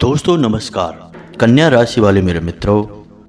दोस्तों नमस्कार। कन्या राशि वाले मेरे मित्रों,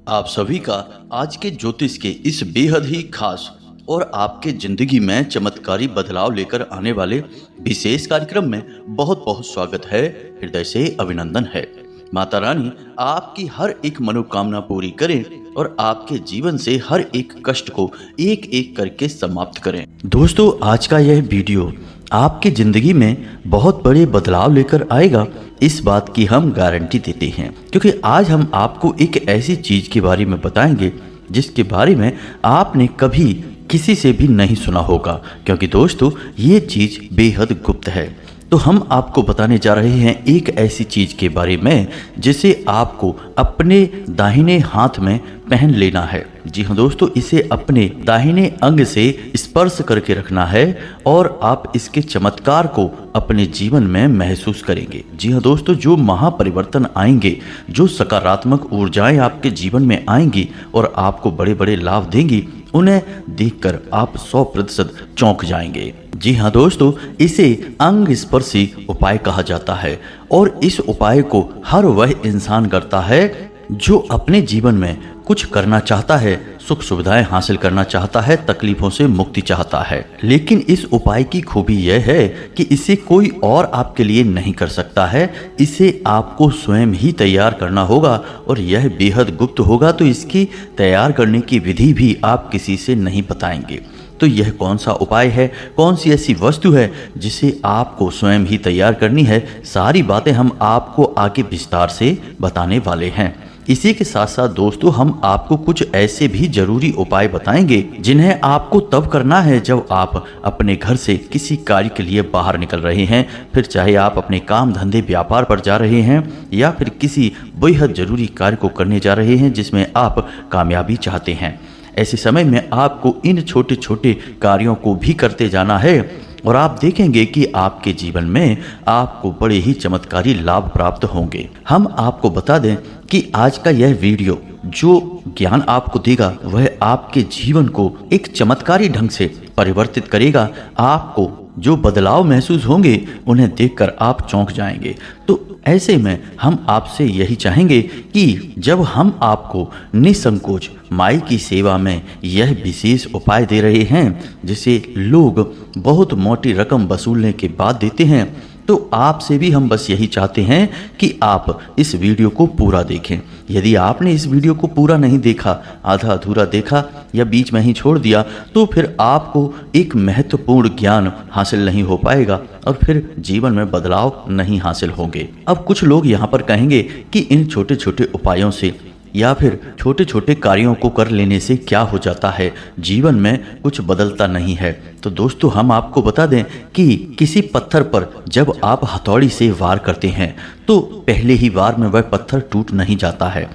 आप सभी का आज के ज्योतिष के इस बेहद ही खास और आपके जिंदगी में चमत्कारी बदलाव लेकर आने वाले विशेष कार्यक्रम में बहुत बहुत स्वागत है। हृदय से अभिनंदन है। माता रानी आपकी हर एक मनोकामना पूरी करें और आपके जीवन से हर एक कष्ट को एक एक करके समाप्त करें। दोस्तों, आज का यह वीडियो आपकी जिंदगी में बहुत बड़े बदलाव लेकर आएगा, इस बात की हम गारंटी देते हैं, क्योंकि आज हम आपको एक ऐसी चीज के बारे में बताएंगे जिसके बारे में आपने कभी किसी से भी नहीं सुना होगा, क्योंकि दोस्तों ये चीज बेहद गुप्त है। तो हम आपको बताने जा रहे हैं एक ऐसी चीज के बारे में जिसे आपको अपने दाहिने हाथ में पहन लेना है। जी हाँ दोस्तों, इसे अपने दाहिने अंग से स्पर्श करके रखना है और आप इसके चमत्कार को अपने जीवन में महसूस करेंगे। जी हाँ दोस्तों, जो महापरिवर्तन आएंगे, जो सकारात्मक ऊर्जाएं आपके जीवन में आएंगी और आपको बड़े बड़े लाभ देंगी, उन्हें देखकर आप 100% चौंक जाएंगे। जी हाँ दोस्तों, इसे अंग स्पर्शी उपाय कहा जाता है और इस उपाय को हर वह इंसान करता है जो अपने जीवन में कुछ करना चाहता है, सुख सुविधाएं हासिल करना चाहता है, तकलीफों से मुक्ति चाहता है। लेकिन इस उपाय की खूबी यह है कि इसे कोई और आपके लिए नहीं कर सकता है, इसे आपको स्वयं ही तैयार करना होगा और यह बेहद गुप्त होगा। तो इसकी तैयार करने की विधि भी आप किसी से नहीं बताएंगे। तो यह कौन सा उपाय है, कौन सी ऐसी वस्तु है जिसे आपको स्वयं ही तैयार करनी है, सारी बातें हम आपको आगे विस्तार से बताने वाले हैं। इसी के साथ साथ दोस्तों, हम आपको कुछ ऐसे भी जरूरी उपाय बताएंगे जिन्हें आपको तब करना है जब आप अपने घर से किसी कार्य के लिए बाहर निकल रहे हैं, फिर चाहे आप अपने काम धंधे व्यापार पर जा रहे हैं या फिर किसी बेहद जरूरी कार्य को करने जा रहे हैं जिसमें आप कामयाबी चाहते हैं। ऐसे समय में आपको इन छोटे छोटे कार्यों को भी करते जाना है और आप देखेंगे कि आपके जीवन में आपको बड़े ही चमत्कारी लाभ प्राप्त होंगे। हम आपको बता दें कि आज का यह वीडियो जो ज्ञान आपको देगा वह आपके जीवन को एक चमत्कारी ढंग से परिवर्तित करेगा। आपको जो बदलाव महसूस होंगे उन्हें देखकर आप चौंक जाएंगे। तो ऐसे में हम आपसे यही चाहेंगे कि जब हम आपको निसंकोच माई की सेवा में यह विशेष उपाय दे रहे हैं जिसे लोग बहुत मोटी रकम वसूलने के बाद देते हैं, तो आपसे भी हम बस यही चाहते हैं कि आप इस वीडियो को पूरा देखें। यदि आपने इस वीडियो को पूरा नहीं देखा, आधा अधूरा देखा या बीच में ही छोड़ दिया, तो फिर आपको एक महत्वपूर्ण ज्ञान हासिल नहीं हो पाएगा और फिर जीवन में बदलाव नहीं हासिल होंगे। अब कुछ लोग यहाँ पर कहेंगे कि इन छोटे छोटे उपायों से या फिर छोटे छोटे कार्यों को कर लेने से क्या हो जाता है, जीवन में कुछ बदलता नहीं है। तो दोस्तों, हम आपको बता दें कि किसी पत्थर पर जब आप हथौड़ी से वार करते हैं तो पहले ही वार में वह पत्थर टूट नहीं जाता है।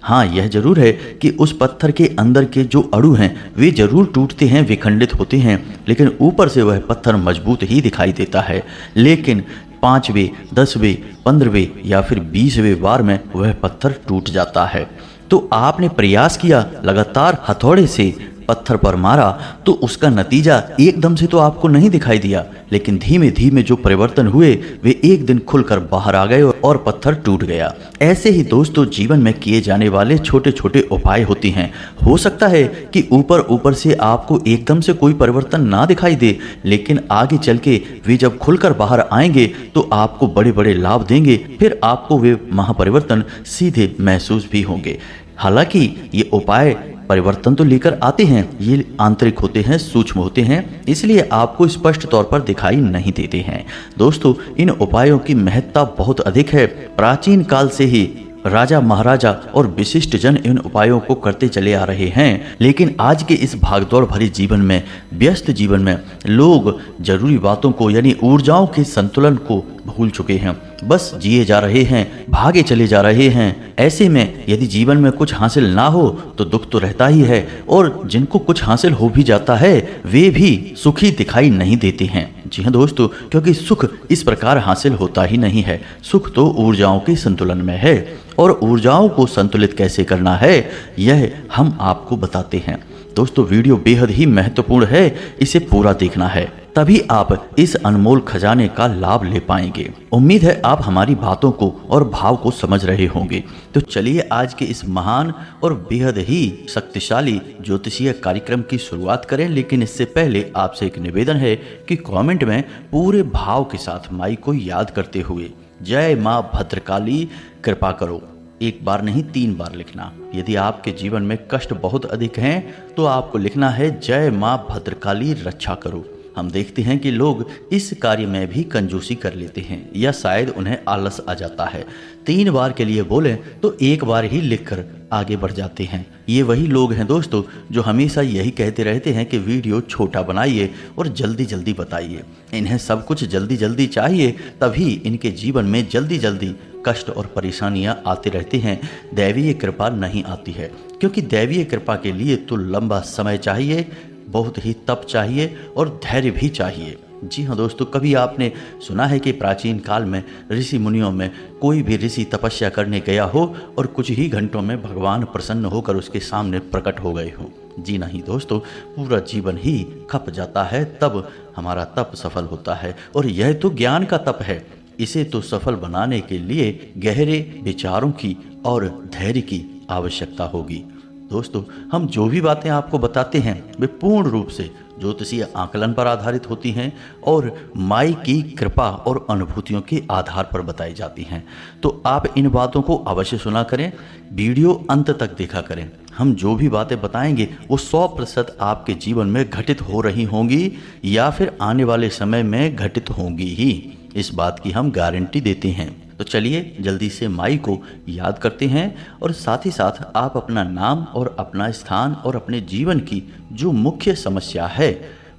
हाँ, यह जरूर है कि उस पत्थर के अंदर के जो अणु हैं वे जरूर टूटते हैं, विखंडित होते हैं, लेकिन ऊपर से वह पत्थर मजबूत ही दिखाई देता है। लेकिन 5वें, 10वें, 15वें या फिर 20वें वार में वह पत्थर टूट जाता है। तो आपने प्रयास किया, लगातार हथौड़े से पत्थर पर मारा, तो उसका नतीजा एकदम से तो आपको नहीं दिखाई दिया, लेकिन धीमे धीमे जो परिवर्तन हुए वे एक दिन खुलकर बाहर आ गए और पत्थर टूट गया। ऐसे ही दोस्तों, जीवन में किए जाने वाले छोटे छोटे उपाय होते हैं। हो सकता है कि ऊपर ऊपर से आपको एकदम से कोई परिवर्तन ना दिखाई दे, लेकिन आगे चल के वे जब खुलकर बाहर आएंगे तो आपको बड़े बड़े लाभ देंगे, फिर आपको वे महापरिवर्तन सीधे महसूस भी होंगे। हालांकि ये उपाय परिवर्तन तो लेकर आते हैं, ये आंतरिक होते हैं, सूक्ष्म होते हैं, इसलिए आपको स्पष्ट तौर पर दिखाई नहीं देते हैं। दोस्तों, इन उपायों की महत्ता बहुत अधिक है। प्राचीन काल से ही राजा महाराजा और विशिष्ट जन इन उपायों को करते चले आ रहे हैं, लेकिन आज के इस भागदौड़ भरे जीवन में, व्यस्त जीवन में लोग जरूरी बातों को यानी ऊर्जाओं के संतुलन को भूल चुके हैं, बस जिए जा रहे हैं, भागे चले जा रहे हैं। ऐसे में यदि जीवन में कुछ हासिल ना हो तो दुख तो रहता ही है, और जिनको कुछ हासिल हो भी जाता है वे भी सुखी दिखाई नहीं देते हैं। जी हाँ दोस्तों, क्योंकि सुख इस प्रकार हासिल होता ही नहीं है। सुख तो ऊर्जाओं के संतुलन में है और ऊर्जाओं को संतुलित कैसे करना है यह हम आपको बताते हैं। दोस्तों, वीडियो बेहद ही महत्वपूर्ण है, इसे पूरा देखना है। तभी आप इस अनमोल खजाने का लाभ ले पाएंगे। उम्मीद है आप हमारी बातों को और भाव को समझ रहे होंगे। तो चलिए आज के इस महान और बेहद ही शक्तिशाली ज्योतिषीय कार्यक्रम की शुरुआत करें। लेकिन इससे पहले आपसे एक निवेदन है कि कमेंट में पूरे भाव के साथ माई को याद करते हुए जय माँ भद्रकाली कृपा करो एक बार नहीं 3 बार लिखना। यदि आपके जीवन में कष्ट बहुत अधिक हैं तो आपको लिखना है जय माँ भद्रकाली रक्षा करो। हम देखते हैं कि लोग इस कार्य में भी कंजूसी कर लेते हैं या शायद उन्हें आलस आ जाता है। 3 बार के लिए बोलें तो 1 बार ही लिखकर आगे बढ़ जाते हैं। ये वही लोग हैं दोस्तों जो हमेशा यही कहते रहते हैं कि वीडियो छोटा बनाइए और जल्दी जल्दी बताइए। इन्हें सब कुछ जल्दी जल्दी चाहिए, तभी इनके जीवन में जल्दी जल्दी कष्ट और परेशानियां आते रहते हैं। दैवीय कृपा नहीं आती है, क्योंकि दैवीय कृपा के लिए तो लंबा समय चाहिए, बहुत ही तप चाहिए और धैर्य भी चाहिए। जी हाँ दोस्तों, कभी आपने सुना है कि प्राचीन काल में ऋषि मुनियों में कोई भी ऋषि तपस्या करने गया हो और कुछ ही घंटों में भगवान प्रसन्न होकर उसके सामने प्रकट हो गए हो? जी नहीं दोस्तों, पूरा जीवन ही खप जाता है, तब हमारा तप सफल होता है। और यह तो ज्ञान का तप है। इसे तो सफल बनाने के लिए गहरे विचारों की और धैर्य की आवश्यकता होगी। दोस्तों, हम जो भी बातें आपको बताते हैं वे पूर्ण रूप से ज्योतिषीय आकलन पर आधारित होती हैं और माई की कृपा और अनुभूतियों के आधार पर बताई जाती हैं। तो आप इन बातों को अवश्य सुना करें, वीडियो अंत तक देखा करें। हम जो भी बातें बताएंगे वो 100% आपके जीवन में घटित हो रही होंगी या फिर आने वाले समय में घटित होंगी ही, इस बात की हम गारंटी देते हैं। तो चलिए जल्दी से माई को याद करते हैं और साथ ही साथ आप अपना नाम और अपना स्थान और अपने जीवन की जो मुख्य समस्या है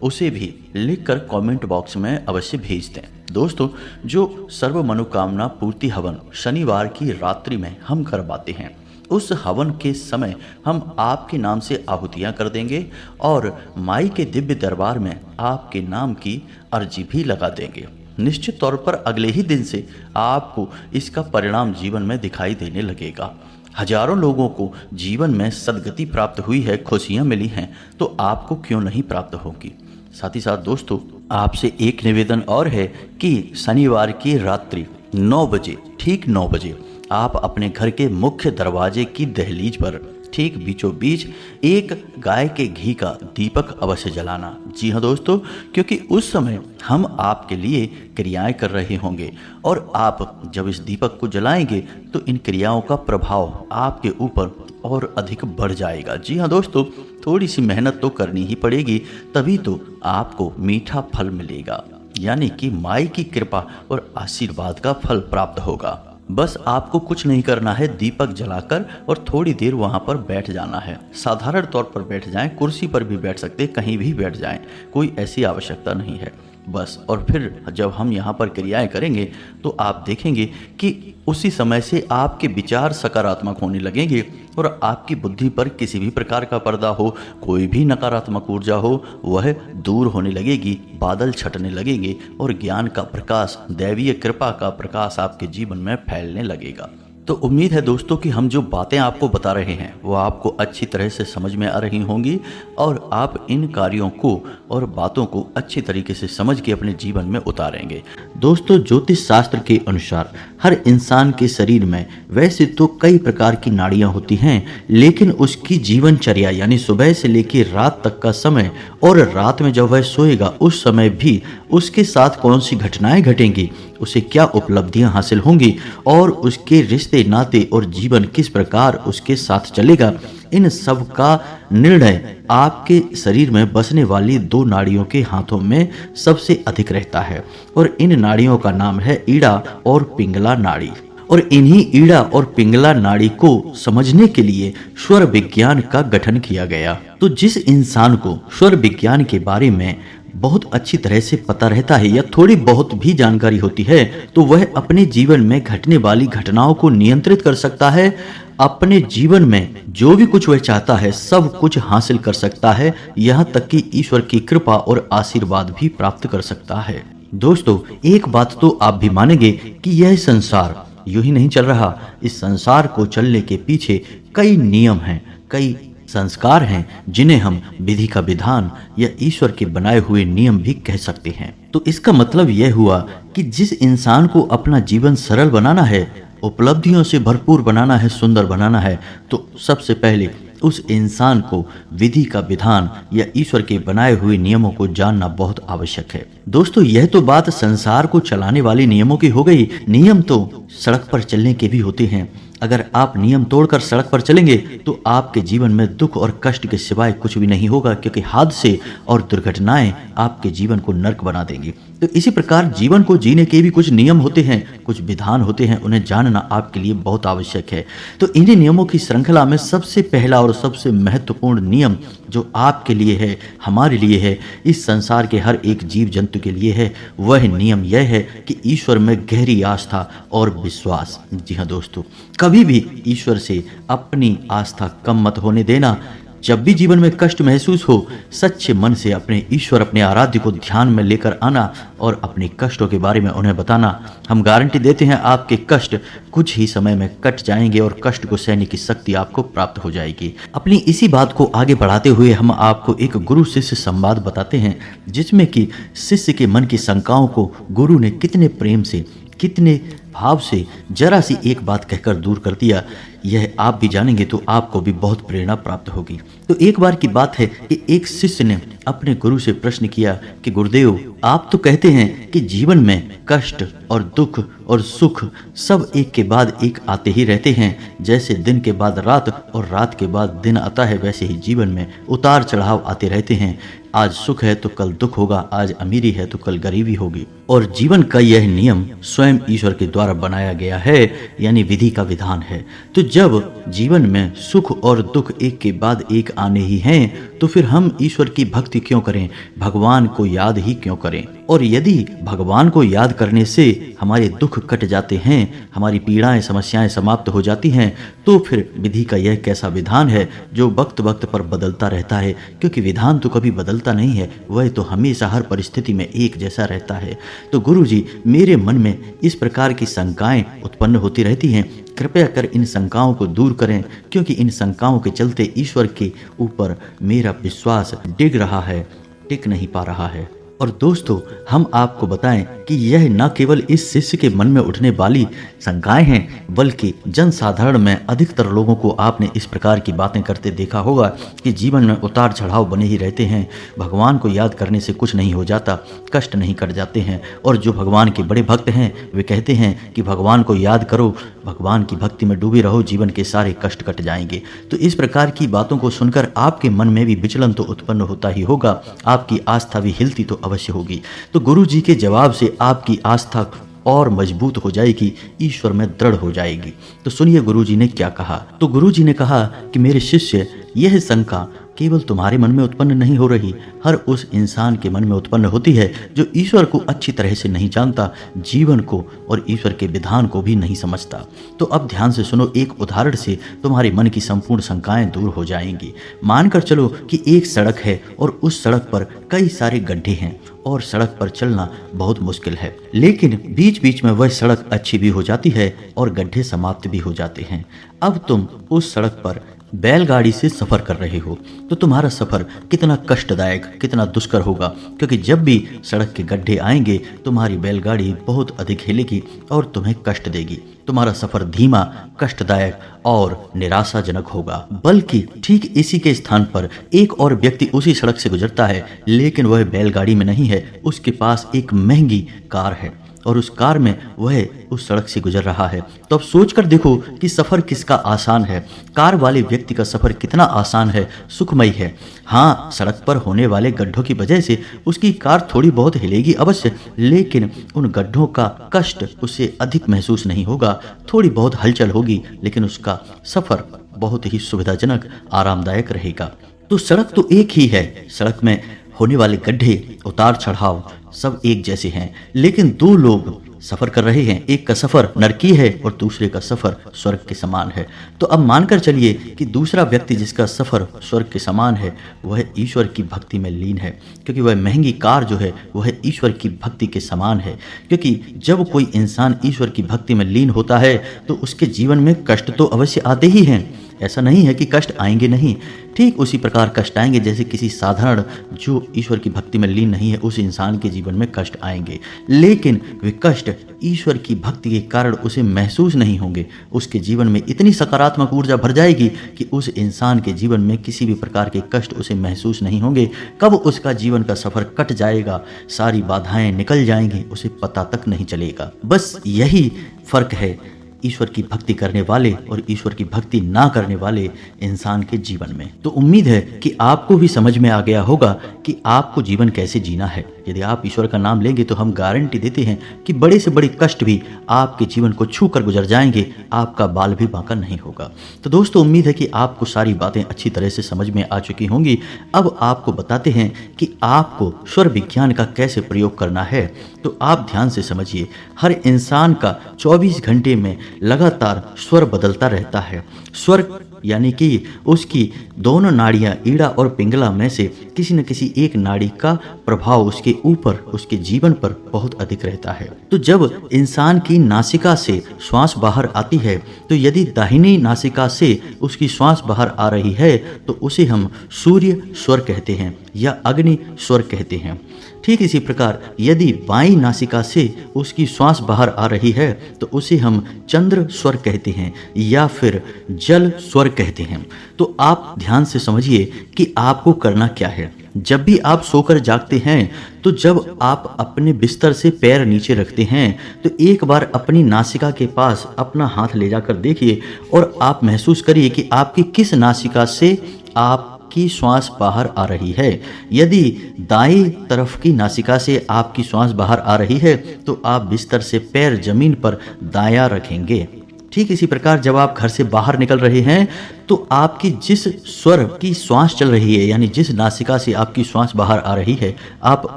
उसे भी लिखकर कमेंट बॉक्स में अवश्य भेज दें। दोस्तों, जो सर्व मनोकामना पूर्ति हवन शनिवार की रात्रि में हम करवाते हैं, उस हवन के समय हम आपके नाम से आहुतियाँ कर देंगे और माई के दिव्य दरबार में आपके नाम की अर्जी भी लगा देंगे। निश्चित तौर पर अगले ही दिन से आपको इसका परिणाम जीवन में दिखाई देने लगेगा। हजारों लोगों को जीवन में सद्गति प्राप्त हुई है, खुशियां मिली हैं, तो आपको क्यों नहीं प्राप्त होगी। साथ ही साथ दोस्तों, आपसे एक निवेदन और है कि शनिवार की रात्रि 9 बजे, ठीक 9 बजे आप अपने घर के मुख्य दरवाजे की दहलीज पर ठीक बीचों बीच एक गाय के घी का दीपक अवश्य जलाना। जी हाँ दोस्तों, क्योंकि उस समय हम आपके लिए क्रियाएं कर रहे होंगे और आप जब इस दीपक को जलाएंगे तो इन क्रियाओं का प्रभाव आपके ऊपर और अधिक बढ़ जाएगा। जी हाँ दोस्तों, थोड़ी सी मेहनत तो करनी ही पड़ेगी, तभी तो आपको मीठा फल मिलेगा, यानी कि माई की कृपा और आशीर्वाद का फल प्राप्त होगा। बस आपको कुछ नहीं करना है, दीपक जलाकर और थोड़ी देर वहां पर बैठ जाना है। साधारण तौर पर बैठ जाएं, कुर्सी पर भी बैठ सकते, कहीं भी बैठ जाएं, कोई ऐसी आवश्यकता नहीं है बस। और फिर जब हम यहाँ पर क्रियाएं करेंगे तो आप देखेंगे कि उसी समय से आपके विचार सकारात्मक होने लगेंगे और आपकी बुद्धि पर किसी भी प्रकार का पर्दा हो, कोई भी नकारात्मक ऊर्जा हो, वह दूर होने लगेगी, बादल छटने लगेंगे और ज्ञान का प्रकाश, दैवीय कृपा का प्रकाश आपके जीवन में फैलने लगेगा। तो उम्मीद है दोस्तों कि हम जो बातें आपको बता रहे हैं वो आपको अच्छी तरह से समझ में आ रही होंगी और आप इन कार्यों को और बातों को अच्छी तरीके से समझ के अपने जीवन में उतारेंगे। दोस्तों, ज्योतिष शास्त्र के अनुसार हर इंसान के शरीर में वैसे तो कई प्रकार की नाड़ियां होती हैं, लेकिन उसकी जीवनचर्या यानी सुबह से लेकर रात तक का समय और रात में जब वह सोएगा उस समय भी उसके साथ कौन सी घटनाएं घटेंगी, उसे क्या उपलब्धियां हासिल होंगी और उसके रिश्ते नाते और जीवन किस प्रकार उसके साथ चलेगा, इन सब का निर्णय आपके शरीर में बसने वाली 2 नाड़ियों के हाथों में सबसे अधिक रहता है और इन नाड़ियों का नाम है ईड़ा और पिंगला नाड़ी। और इन्हीं ईड़ा और पिंगला नाड़ी को समझने के लिए स्वर विज्ञान का गठन किया गया। तो जिस इंसान को स्वर विज्ञान के बारे में बहुत अच्छी तरह से पता रहता है या थोड़ी बहुत भी जानकारी होती है, तो वह अपने जीवन में घटने वाली घटनाओं को नियंत्रित कर सकता है, अपने जीवन में जो भी कुछ वह चाहता है सब कुछ हासिल कर सकता है, यहाँ तक कि ईश्वर की कृपा और आशीर्वाद भी प्राप्त कर सकता है। दोस्तों, एक बात तो आप भी मानेंगे कि यह संसार यूं ही नहीं चल रहा। इस संसार को चलने के पीछे कई नियम हैं, कई संस्कार हैं जिन्हें हम विधि का विधान या ईश्वर के बनाए हुए नियम भी कह सकते हैं। तो इसका मतलब यह हुआ कि जिस इंसान को अपना जीवन सरल बनाना है, उपलब्धियों से भरपूर बनाना है, सुंदर बनाना है, तो सबसे पहले उस इंसान को विधि का विधान या ईश्वर के बनाए हुए नियमों को जानना बहुत आवश्यक है। दोस्तों, यह तो बात संसार को चलाने वाले नियमों की हो गई। नियम तो सड़क पर चलने के भी होते हैं। अगर आप नियम तोड़कर सड़क पर चलेंगे तो आपके जीवन में दुख और कष्ट के सिवाय कुछ भी नहीं होगा, क्योंकि हादसे और दुर्घटनाएं आपके जीवन को नर्क बना देंगी। तो इसी प्रकार जीवन को जीने के भी कुछ नियम होते हैं, कुछ विधान होते हैं, उन्हें जानना आपके लिए बहुत आवश्यक है। तो इन्हीं नियमों की श्रृंखला में सबसे पहला और सबसे महत्वपूर्ण नियम जो आपके लिए है, हमारे लिए है, इस संसार के हर एक जीव जंतु के लिए है, वह नियम यह है कि ईश्वर में गहरी आस्था और विश्वास। जी हाँ दोस्तों, कभी भी ईश्वर से अपनी आस्था कम मत होने देना। जब भी जीवन में कष्ट महसूस हो, सच्चे मन से अपने ईश्वर, अपने आराध्य को ध्यान में लेकर आना और अपने कष्टों के बारे में उन्हें बताना। हम गारंटी देते हैं आपके कष्ट कुछ ही समय में कट जाएंगे और कष्ट को सहने की शक्ति आपको प्राप्त हो जाएगी। अपनी इसी बात को आगे बढ़ाते हुए हम आपको एक गुरु शिष्य संवाद बताते हैं, जिसमें कि शिष्य के मन की शंकाओं को गुरु ने कितने प्रेम से, कितने भाव से जरा सी एक बात कहकर दूर कर दिया। यह आप भी जानेंगे तो आपको भी बहुत प्रेरणा प्राप्त होगी। तो एक बार की बात है कि एक शिष्य ने अपने गुरु से प्रश्न किया कि गुरुदेव, आप तो कहते हैं कि जीवन में कष्ट और दुख और सुख सब एक के बाद एक आते ही रहते हैं। जैसे दिन के बाद रात और रात के बाद दिन आता है, वैसे ही जीवन में उतार चढ़ाव आते रहते हैं। आज सुख है तो कल दुख होगा, आज अमीरी है तो कल गरीबी होगी। और जीवन का यह नियम स्वयं ईश्वर के द्वारा बनाया गया है, यानी विधि का विधान है। तो जब जीवन में सुख और दुख एक के बाद एक आने ही हैं, तो फिर हम ईश्वर की भक्ति क्यों करें, भगवान को याद ही क्यों करें। और यदि भगवान को याद करने से हमारे दुख कट जाते हैं, हमारी पीड़ाएं, समस्याएं समाप्त हो जाती हैं, तो फिर विधि का यह कैसा विधान है जो वक्त वक्त पर बदलता रहता है। क्योंकि विधान तो कभी बदलता नहीं है, वह तो हमेशा हर परिस्थिति में एक जैसा रहता है। तो गुरु जी, मेरे मन में इस प्रकार की शंकाएं उत्पन्न होती रहती हैं, कृपया कर इन शंकाओं को दूर करें, क्योंकि इन शंकाओं के चलते ईश्वर के ऊपर मेरा विश्वास डिग रहा है, टिक नहीं पा रहा है। और दोस्तों, हम आपको बताएं कि यह न केवल इस शिष्य के मन में उठने वाली शंकाएं हैं, बल्कि जनसाधारण में अधिकतर लोगों को आपने इस प्रकार की बातें करते देखा होगा कि जीवन में उतार चढ़ाव बने ही रहते हैं, भगवान को याद करने से कुछ नहीं हो जाता, कष्ट नहीं कट जाते हैं। और जो भगवान के बड़े भक्त हैं वे कहते हैं कि भगवान को याद करो, भगवान की भक्ति में डूबे रहो, जीवन के सारे कष्ट कट जाएंगे। तो इस प्रकार की बातों को सुनकर आपके मन में भी विचलन तो उत्पन्न होता ही होगा, आपकी आस्था भी हिलती तो अवश्य होगी। तो गुरु जी के जवाब से आपकी आस्था और मजबूत हो जाएगी, ईश्वर में दृढ़ हो जाएगी। तो सुनिए गुरु जी ने क्या कहा। तो गुरु जी ने कहा कि मेरे शिष्य, यह शंका केवल तुम्हारे मन में उत्पन्न नहीं हो रही, हर उस इंसान के मन में उत्पन्न होती है जो ईश्वर को अच्छी तरह से नहीं जानता, जीवन को और ईश्वर के विधान को भी नहीं समझता। तो अब ध्यान से सुनो, एक उदाहरण से तुम्हारे मन की संपूर्ण शंकाएं दूर हो जाएंगी। मानकर चलो कि एक सड़क है और उस सड़क पर कई सारे गड्ढे हैं और सड़क पर चलना बहुत मुश्किल है, लेकिन बीच बीच में वह सड़क अच्छी भी हो जाती है और गड्ढे समाप्त भी हो जाते हैं। अब तुम उस सड़क पर बैलगाड़ी से सफर कर रहे हो, तो तुम्हारा सफर कितना कष्टदायक, कितना दुष्कर होगा, क्योंकि जब भी सड़क के गड्ढे आएंगे तुम्हारी बैलगाड़ी बहुत अधिक हिलेगी और तुम्हें कष्ट देगी। तुम्हारा सफर धीमा, कष्टदायक और निराशाजनक होगा। बल्कि ठीक इसी के स्थान पर एक और व्यक्ति उसी सड़क से गुजरता है, लेकिन वह बैलगाड़ी में नहीं है, उसके पास एक महंगी कार है और उस कार में वह उस सड़क से गुजर रहा है। तो अब सोच कर देखो कि सफ़र किसका आसान है। कार वाले व्यक्ति का सफ़र कितना आसान है, सुखमय है। हाँ, सड़क पर होने वाले गड्ढों की वजह से उसकी कार थोड़ी बहुत हिलेगी अवश्य, लेकिन उन गड्ढों का कष्ट उसे अधिक महसूस नहीं होगा। थोड़ी बहुत हलचल होगी, लेकिन उसका सफ़र बहुत ही सुविधाजनक, आरामदायक रहेगा। तो सड़क तो एक ही है, सड़क में होने वाले गड्ढे, उतार चढ़ाव सब एक जैसे हैं, लेकिन दो लोग सफर कर रहे हैं। एक का सफर नरकीय है और दूसरे का सफर स्वर्ग के समान है। तो अब मानकर चलिए कि दूसरा व्यक्ति जिसका सफर स्वर्ग के समान है वह ईश्वर की भक्ति में लीन है, क्योंकि वह महंगी कार जो है वह ईश्वर की भक्ति के समान है। क्योंकि जब कोई इंसान ईश्वर की भक्ति में लीन होता है तो उसके जीवन में कष्ट तो अवश्य आते ही हैं, ऐसा नहीं है कि कष्ट आएंगे नहीं, ठीक उसी प्रकार कष्ट आएंगे जैसे किसी साधारण जो ईश्वर की भक्ति में लीन नहीं है उस इंसान के जीवन में कष्ट आएंगे, लेकिन वे कष्ट ईश्वर की भक्ति के कारण उसे महसूस नहीं होंगे। उसके जीवन में इतनी सकारात्मक ऊर्जा भर जाएगी कि उस इंसान के जीवन में किसी भी प्रकार के कष्ट उसे महसूस नहीं होंगे। कब उसका जीवन का सफर कट जाएगा, सारी बाधाएं निकल जाएंगी, उसे पता तक नहीं चलेगा। बस यही फर्क है ईश्वर की भक्ति करने वाले और ईश्वर की भक्ति ना करने वाले इंसान के जीवन में। तो उम्मीद है कि आपको भी समझ में आ गया होगा कि आपको जीवन कैसे जीना है। यदि आप ईश्वर का नाम लेंगे तो हम गारंटी देते हैं कि बड़े से बड़े कष्ट भी आपके जीवन को छू कर गुजर जाएंगे, आपका बाल भी बांका नहीं होगा। तो दोस्तों, उम्मीद है कि आपको सारी बातें अच्छी तरह से समझ में आ चुकी होंगी। अब आपको बताते हैं कि आपको स्वर विज्ञान का कैसे प्रयोग करना है। तो आप ध्यान से समझिए, हर इंसान का 24 घंटे में लगातार स्वर बदलता रहता है। स्वर यानी कि उसकी दोनों नाड़ियां ईड़ा और पिंगला में से किसी न किसी एक नाड़ी का प्रभाव उसके ऊपर, उसके जीवन पर बहुत अधिक रहता है। तो जब इंसान की नासिका से श्वास बाहर आती है, तो यदि दाहिनी नासिका से उसकी श्वास बाहर आ रही है तो उसे हम सूर्य स्वर कहते हैं या अग्नि स्वर कहते हैं। ठीक इसी प्रकार यदि बाईं नासिका से उसकी श्वास बाहर आ रही है तो उसे हम चंद्र स्वर कहते हैं या फिर जल स्वर कहते हैं। तो आप ध्यान से समझिए कि आपको करना क्या है। जब भी आप सोकर जागते हैं तो जब आप अपने बिस्तर से पैर नीचे रखते हैं तो एक बार अपनी नासिका के पास अपना हाथ ले जाकर देखिए और आप महसूस करिए कि आपकी किस नासिका से आपकी श्वास बाहर आ रही है। यदि दाईं तरफ की नासिका से आपकी श्वास बाहर आ रही है तो आप बिस्तर से पैर जमीन पर दायां रखेंगे। ठीक इसी प्रकार जब आप घर से बाहर निकल रहे हैं तो आपकी जिस स्वर की श्वास चल रही है, यानी जिस नासिका से आपकी श्वास बाहर आ रही है, आप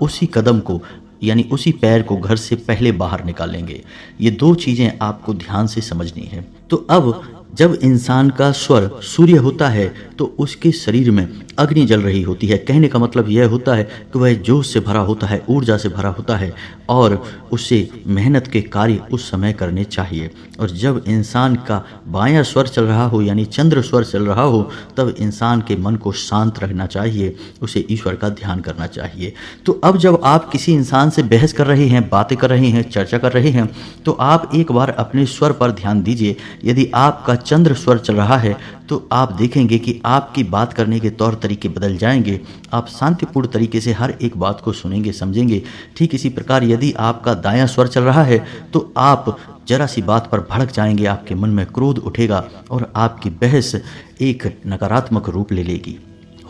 उसी कदम को यानी उसी पैर को घर से पहले बाहर निकालेंगे। ये दो चीज़ें आपको ध्यान से समझनी है। तो अब जब इंसान का स्वर सूर्य होता है तो उसके शरीर में अग्नि जल रही होती है। कहने का मतलब यह होता है कि वह जोश से भरा होता है, ऊर्जा से भरा होता है और उसे मेहनत के कार्य उस समय करने चाहिए। और जब इंसान का बायां स्वर चल रहा हो यानी चंद्र स्वर चल रहा हो तब इंसान के मन को शांत रखना चाहिए, उसे ईश्वर का ध्यान करना चाहिए। तो अब जब आप किसी इंसान से बहस कर रहे हैं, बातें कर रहे हैं, चर्चा कर रहे हैं तो आप एक बार अपने स्वर पर ध्यान दीजिए। यदि आपका चंद्र स्वर चल रहा है तो आप देखेंगे कि आपकी बात करने के तौर तरीके बदल जाएंगे। आप शांतिपूर्ण तरीके से हर एक बात को सुनेंगे, समझेंगे। ठीक इसी प्रकार यदि आपका दायां स्वर चल रहा है तो आप जरा सी बात पर भड़क जाएंगे, आपके मन में क्रोध उठेगा और आपकी बहस एक नकारात्मक रूप ले लेगी।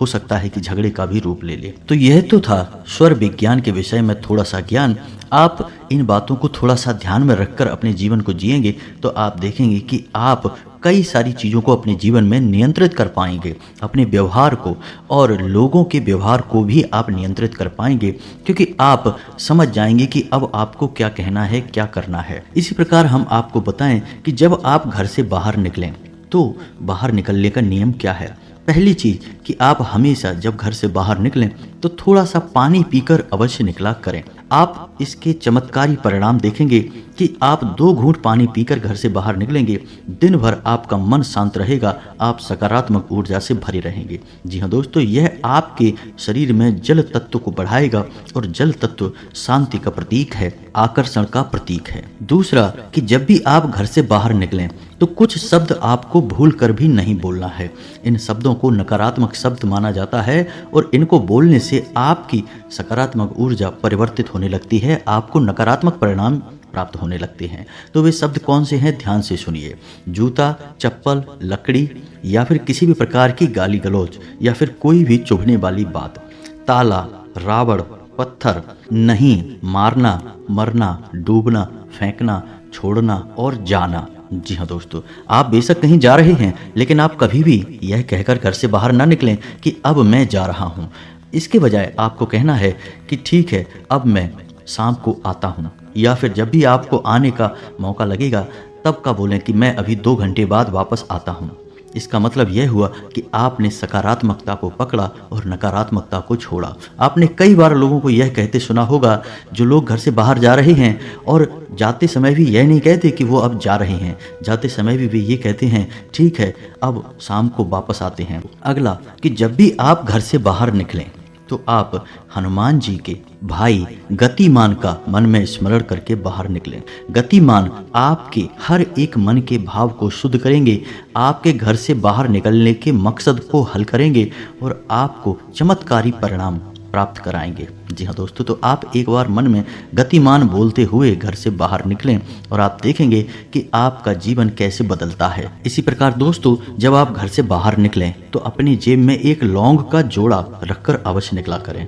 हो सकता है कि झगड़े का भी रूप ले ले। तो यह तो था स्वर विज्ञान के विषय में थोड़ा सा ज्ञान। आप इन बातों को थोड़ा सा ध्यान में रखकर अपने जीवन को जिएंगे तो आप देखेंगे कि आप कई सारी चीज़ों को अपने जीवन में नियंत्रित कर पाएंगे। अपने व्यवहार को और लोगों के व्यवहार को भी आप नियंत्रित कर पाएंगे, क्योंकि आप समझ जाएंगे कि अब आपको क्या कहना है, क्या करना है। इसी प्रकार हम आपको बताएं कि जब आप घर से बाहर निकलें तो बाहर निकलने का नियम क्या है। पहली चीज़ कि आप हमेशा जब घर से बाहर निकलें तो थोड़ा सा पानी पीकर अवश्य निकला करें। आप इसके चमत्कारी परिणाम देखेंगे कि आप 2 घूंट पानी पीकर घर से बाहर निकलेंगे, दिन भर आपका मन शांत रहेगा, आप सकारात्मक ऊर्जा से भरे रहेंगे। जी हाँ दोस्तों, यह आपके शरीर में जल तत्व को बढ़ाएगा और जल तत्व शांति का प्रतीक है, आकर्षण का प्रतीक है। दूसरा कि जब भी आप घर से बाहर निकलें तो कुछ शब्द आपको भूल कर भी नहीं बोलना है। इन शब्दों को नकारात्मक शब्द माना जाता है और इनको बोलने से आपकी सकारात्मक ऊर्जा परिवर्तित होने लगती है, आपको नकारात्मक परिणाम प्राप्त होने लगते हैं। तो वे शब्द कौन से हैं, ध्यान से सुनिए। जूता, चप्पल, लकड़ी या फिर किसी भी प्रकार की गाली गलौज या फिर कोई भी चुभने वाली बात, ताला, रावण, पत्थर, नहीं, मारना, मरना, डूबना, फेंकना, छोड़ना और जाना। जी हाँ दोस्तों, आप बेशक कहीं जा रहे हैं लेकिन आप कभी भी यह कहकर घर से बाहर ना निकलें कि अब मैं जा रहा हूँ। इसके बजाय आपको कहना है कि ठीक है, अब मैं शाम को आता हूँ, या फिर जब भी आपको आने का मौका लगेगा तब का बोलें कि मैं अभी 2 घंटे बाद वापस आता हूँ। इसका मतलब यह हुआ कि आपने सकारात्मकता को पकड़ा और नकारात्मकता को छोड़ा। आपने कई बार लोगों को यह कहते सुना होगा, जो लोग घर से बाहर जा रहे हैं और जाते समय भी यह नहीं कहते कि वो अब जा रहे हैं, जाते समय भी वे ये कहते हैं ठीक है अब शाम को वापस आते हैं। अगला कि जब भी आप घर से बाहर निकलें तो आप हनुमान जी के भाई गतिमान का मन में स्मरण करके बाहर निकलें। गतिमान आपके हर एक मन के भाव को शुद्ध करेंगे, आपके घर से बाहर निकलने के मकसद को हल करेंगे और आपको चमत्कारी परिणाम प्राप्त कराएंगे। जी हाँ दोस्तों, तो आप एक बार मन में गतिमान बोलते हुए घर से बाहर निकलें और आप देखेंगे कि आपका जीवन कैसे बदलता है। इसी प्रकार दोस्तों, जब आप घर से बाहर निकलें तो अपनी जेब में एक लौंग का जोड़ा रखकर अवश्य निकला करें।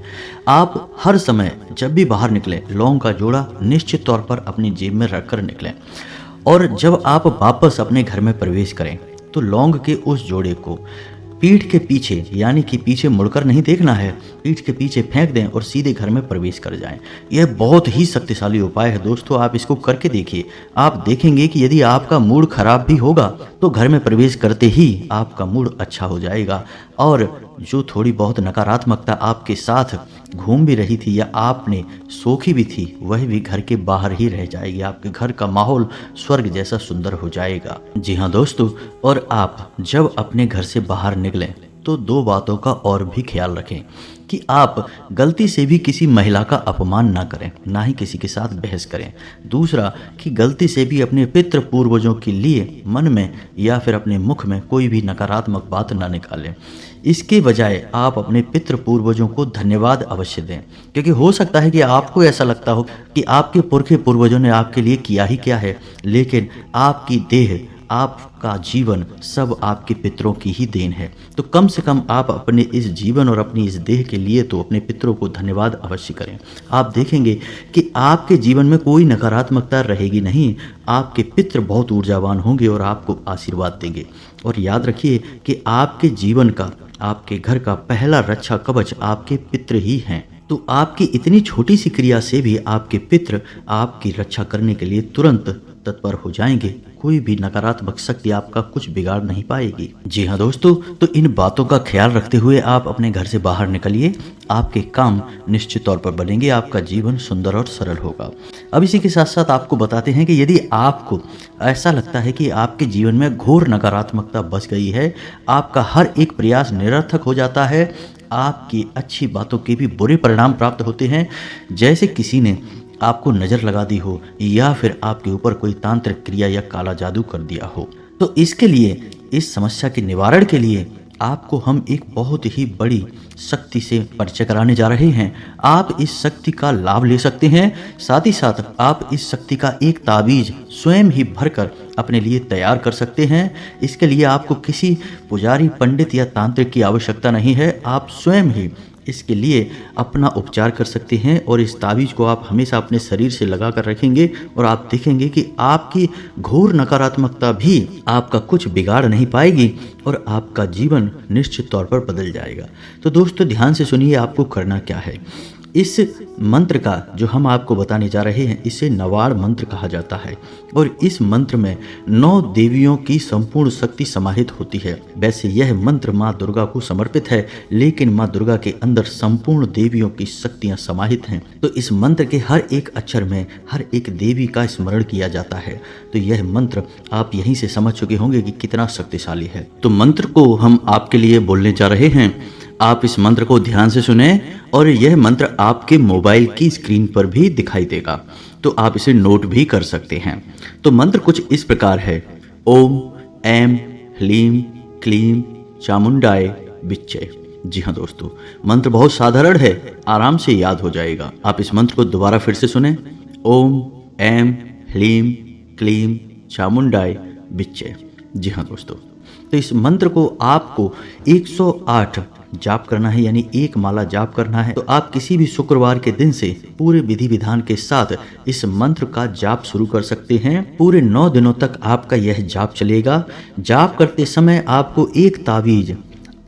आप हर समय जब भी बाहर निकलें लौंग का जोड़ा निश्चित तौर पर अपनी जेब में रखकर निकलें और जब आप वापस अपने घर में प्रवेश करें तो लौंग के उस जोड़े को पीठ के पीछे, यानी कि पीछे मुड़कर नहीं देखना है, पीठ के पीछे फेंक दें और सीधे घर में प्रवेश कर जाएं। यह बहुत ही शक्तिशाली उपाय है दोस्तों, आप इसको करके देखिए। आप देखेंगे कि यदि आपका मूड खराब भी होगा तो घर में प्रवेश करते ही आपका मूड अच्छा हो जाएगा और जो थोड़ी बहुत नकारात्मकता आपके साथ घूम भी रही थी या आपने सोखी भी थी वह भी घर के बाहर ही रह जाएगी। आपके घर का माहौल स्वर्ग जैसा सुंदर हो जाएगा। जी हाँ दोस्तों, और आप जब अपने घर से बाहर निकलें तो दो बातों का और भी ख्याल रखें कि आप गलती से भी किसी महिला का अपमान ना करें, ना ही किसी के साथ बहस करें। दूसरा कि गलती से भी अपने पितृ पूर्वजों के लिए मन में या फिर अपने मुख में कोई भी नकारात्मक बात ना निकालें। इसके बजाय आप अपने पितृ पूर्वजों को धन्यवाद अवश्य दें, क्योंकि हो सकता है कि आपको ऐसा लगता हो कि आपके पुरखे पूर्वजों ने आपके लिए किया ही क्या है, लेकिन आपकी देह, आपका जीवन सब आपके पितरों की ही देन है। तो कम से कम आप अपने इस जीवन और अपनी इस देह के लिए तो अपने पितरों को धन्यवाद अवश्य करें। आप देखेंगे कि आपके जीवन में कोई नकारात्मकता रहेगी नहीं, आपके पितर बहुत ऊर्जावान होंगे और आपको आशीर्वाद देंगे। और याद रखिए कि आपके जीवन का, आपके घर का पहला रक्षा कवच आपके पितर ही हैं। तो आपकी इतनी छोटी सी क्रिया से भी आपके पितर आपकी रक्षा करने के लिए तुरंत तत्पर हो जाएंगे। कोई भी नकारात्मक शक्ति आपका कुछ बिगाड़ नहीं पाएगी। जी हाँ दोस्तों, तो इन बातों का ख्याल रखते हुए आप अपने घर से बाहर निकलिए, आपके काम निश्चित तौर पर बनेंगे, आपका जीवन सुंदर और सरल होगा। अब इसी के साथ साथ आपको बताते हैं कि यदि आपको ऐसा लगता है कि आपके जीवन में घोर नकारात्मकता बस गई है, आपका हर एक प्रयास निरर्थक हो जाता है, आपकी अच्छी बातों के भी बुरे परिणाम प्राप्त होते हैं, जैसे किसी ने आपको नज़र लगा दी हो या फिर आपके ऊपर कोई तांत्रिक क्रिया या काला जादू कर दिया हो, तो इसके लिए, इस समस्या के निवारण के लिए आपको हम एक बहुत ही बड़ी शक्ति से परिचय कराने जा रहे हैं। आप इस शक्ति का लाभ ले सकते हैं, साथ ही साथ आप इस शक्ति का एक ताबीज स्वयं ही भरकर अपने लिए तैयार कर सकते हैं। इसके लिए आपको किसी पुजारी, पंडित या तांत्रिक की आवश्यकता नहीं है, आप स्वयं ही इसके लिए अपना उपचार कर सकते हैं और इस ताबीज को आप हमेशा अपने शरीर से लगा कर रखेंगे और आप देखेंगे कि आपकी घोर नकारात्मकता भी आपका कुछ बिगाड़ नहीं पाएगी और आपका जीवन निश्चित तौर पर बदल जाएगा। तो दोस्तों ध्यान से सुनिए आपको करना क्या है। इस मंत्र का जो हम आपको बताने जा रहे हैं, इसे नवाड़ मंत्र कहा जाता है और इस मंत्र में 9 देवियों की संपूर्ण शक्ति समाहित होती है। वैसे यह मंत्र माँ दुर्गा को समर्पित है, लेकिन माँ दुर्गा के अंदर संपूर्ण देवियों की शक्तियाँ समाहित हैं। तो इस मंत्र के हर एक अक्षर में हर एक देवी का स्मरण किया जाता है। तो यह मंत्र आप यहीं से समझ चुके होंगे कि कितना शक्तिशाली है। तो मंत्र को हम आपके लिए बोलने जा रहे हैं, आप इस मंत्र को ध्यान से सुने और यह मंत्र आपके मोबाइल की स्क्रीन पर भी दिखाई देगा, तो आप इसे नोट भी कर सकते हैं। तो मंत्र कुछ इस प्रकार है, ओम ऐं ह्लीं क्लीं चामुंडाय विच्चे। जी हाँ दोस्तों, मंत्र बहुत साधारण है, आराम से याद हो जाएगा। आप इस मंत्र को दोबारा फिर से सुने, ओम ऐं ह्लीं क्लीं चामुंडाय विच्चे। जी हाँ दोस्तों, तो इस मंत्र को आपको 108 जाप करना है, यानी एक माला जाप करना है। तो आप किसी भी शुक्रवार के दिन से पूरे विधि विधान के साथ इस मंत्र का जाप शुरू कर सकते हैं। पूरे 9 दिनों तक आपका यह जाप चलेगा। जाप करते समय आपको एक ताबीज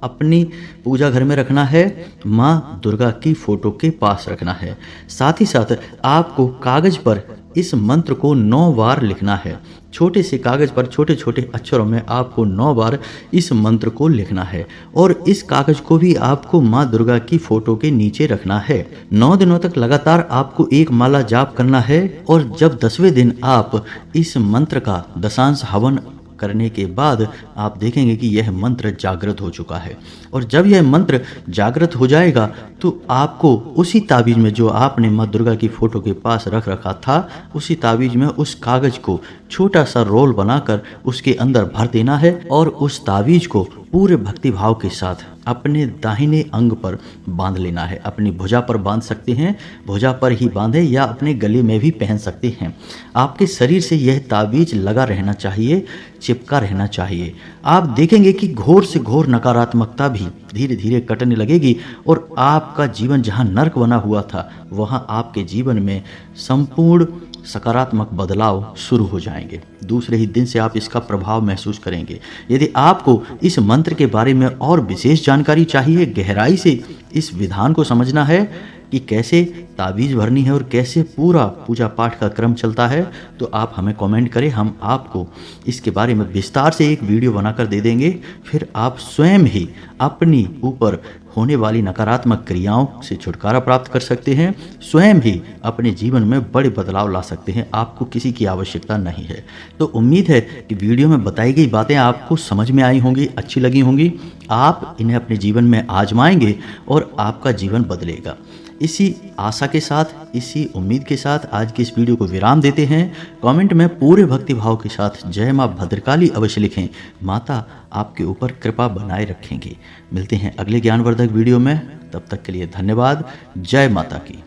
अपनी पूजा घर में रखना है, माँ दुर्गा की फोटो के पास रखना है। साथ ही साथ आपको कागज पर इस मंत्र को 9 बार लिखना है। छोटे से कागज़ पर छोटे छोटे अक्षरों में आपको 9 बार इस मंत्र को लिखना है और इस कागज़ को भी आपको माँ दुर्गा की फोटो के नीचे रखना है। 9 दिनों तक लगातार आपको एक माला जाप करना है और जब 10वें दिन आप इस मंत्र का दशांश हवन करने के बाद आप देखेंगे कि यह मंत्र जागृत हो चुका है। और जब यह मंत्र जागृत हो जाएगा तो आपको उसी ताबीज में जो आपने माँ दुर्गा की फोटो के पास रख रखा था, उसी ताबीज में उस कागज को छोटा सा रोल बनाकर उसके अंदर भर देना है और उस ताबीज को पूरे भक्ति भाव के साथ अपने दाहिने अंग पर बांध लेना है। अपनी भुजा पर बांध सकते हैं, भुजा पर ही बांधे या अपने गले में भी पहन सकते हैं। आपके शरीर से यह ताबीज लगा रहना चाहिए, चिपका रहना चाहिए। आप देखेंगे कि घोर से घोर नकारात्मकता भी धीरे धीरे कटने लगेगी और आपका जीवन जहां नर्क बना हुआ था वहां आपके जीवन में संपूर्ण सकारात्मक बदलाव शुरू हो जाएंगे। दूसरे ही दिन से आप इसका प्रभाव महसूस करेंगे। यदि आपको इस मंत्र के बारे में और विशेष जानकारी चाहिए, गहराई से इस विधान को समझना है कि कैसे ताबीज़ भरनी है और कैसे पूरा पूजा पाठ का क्रम चलता है, तो आप हमें कमेंट करें, हम आपको इसके बारे में विस्तार से एक वीडियो बनाकर दे देंगे। फिर आप स्वयं ही अपनी ऊपर होने वाली नकारात्मक क्रियाओं से छुटकारा प्राप्त कर सकते हैं, स्वयं ही अपने जीवन में बड़े बदलाव ला सकते हैं। आपको किसी की आवश्यकता नहीं है। तो उम्मीद है कि वीडियो में बताई गई बातें आपको समझ में आई होंगी, अच्छी लगी होंगी। आप इन्हें अपने जीवन में आजमाएंगे और आपका जीवन बदलेगा। इसी आशा के साथ, इसी उम्मीद के साथ आज की इस वीडियो को विराम देते हैं। कमेंट में पूरे भक्ति भाव के साथ जय माँ भद्रकाली अवश्य लिखें। माता आपके ऊपर कृपा बनाए रखेंगी। मिलते हैं अगले ज्ञानवर्धक वीडियो में, तब तक के लिए धन्यवाद। जय माता की।